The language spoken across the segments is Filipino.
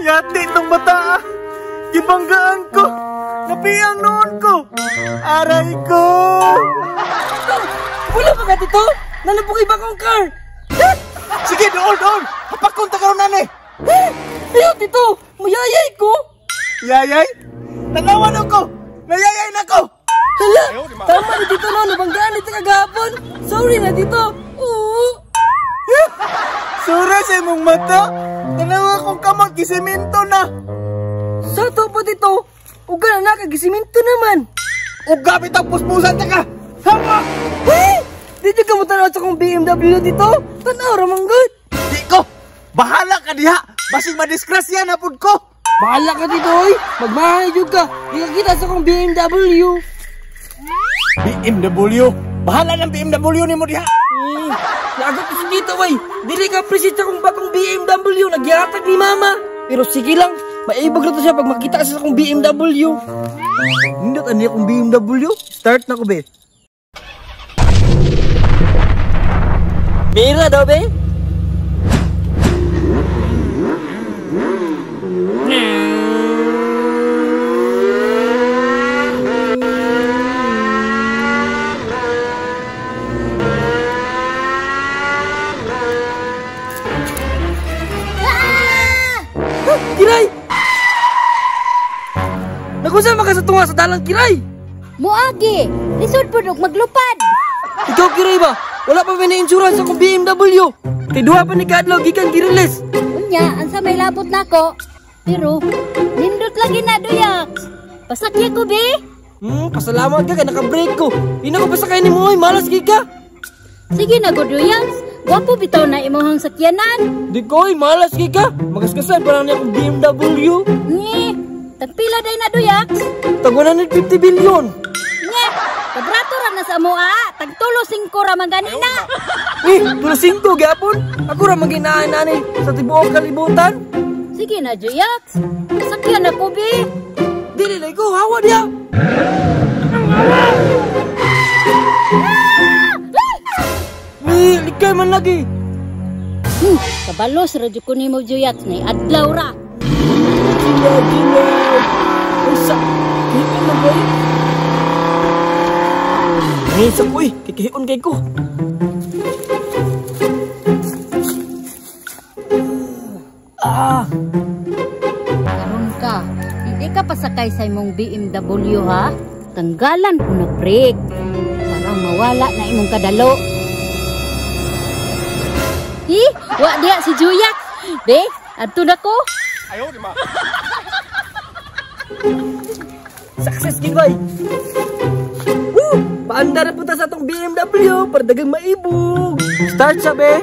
Yati itong bata. Gibanggaan ko. Napiyang noon ko. Aray ko. Wala pa ka dito? Nalabugay ba akong car? Sige, doon. Hapakon ta karon nani. Ayaw dito. Mayayay ko. Yayay? Tanawan ako. Nayayay na ko. Hala, tama na dito no. Nabanggaan dito kagahapon. Sorry na dito. Oo. Sura sa imong mata. Tanawa kong kamot, gisimento na. Sa to pa dito. Uga na nakagisiminto naman. Uga bitang puspusan ta ka. Hama! Dito ka mo tanaw sa kong BMW dito. Tanaw ramanggod. Di ko. Bahala ka diha. Basig madisgrasya na pud ko. Bahala ka dito oy. Magmahay jud ka. Kita sa kong BMW. BMW? Bahala ng BMW ni mo diha. Lagot ko dito oy. Dili ka appreciate sa kong bagong BMW. Nagyatag ni mama. Pero sige lang. Maibag na to siya pag makita sa akong BMW. Hindot ani akong BMW. Start na ko be. Mira daw be. Kiray! Nakusa makasatunga sa dalang Kiray! Muagi! Lisod po dog maglupad! Ikaw Kiray ba? Wala pa may na-insurance akong BMW! Kay duha pa ni Kadlaw gikan girilis! Unya, ansa may labot na ko. Pero, nindot lagi na doyak! Pasakya ko, be! Pasalamat ka kay naka-break ko! Ina ko pasakay ni mo ay malas gika! Sige na, godoyak! Wapo bitaw na imong sakyanan! Di ko ay malas gika! Magaskasan pa lang niya akong BMW! Nge! Tagpila day na doyak! Tag 150 bilyon! Nge! Kabrato ra na sa mua! Tagtulo 5 ra man ganina! Tulo 5 gapon! Ako ra maginaay nani sa tibuok kalibutan! Sige na, Joyak! Sakyan ako, be! Dili na ko, hawa diya! Likay man lagi! Kabalos, radyo ko ni mo, Joyak, na adlaw ra! Gila! Usa! Kaya na ba yun? Ngisa ko kikihion kay ko! Karon ka, hindi ka pasakay sa imong BMW ha? Tanggalan ko na brake. Parang mawala na imong kadalo. Wa diya si Juyak. Be, adto na ko. Ayaw di ma. Success gigay! Woo! Paanda na punta sa itong BMW para dagang maibog! Start sabi!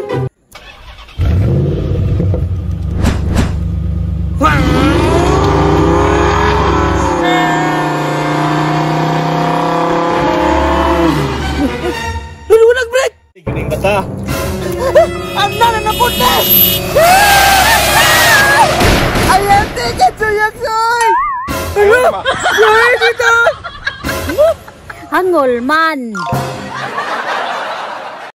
Lululag break! Gining bata. Ang nana na punta! Ayan, ticket Juyak soy! Ano? Yoy, dito! Hangol man.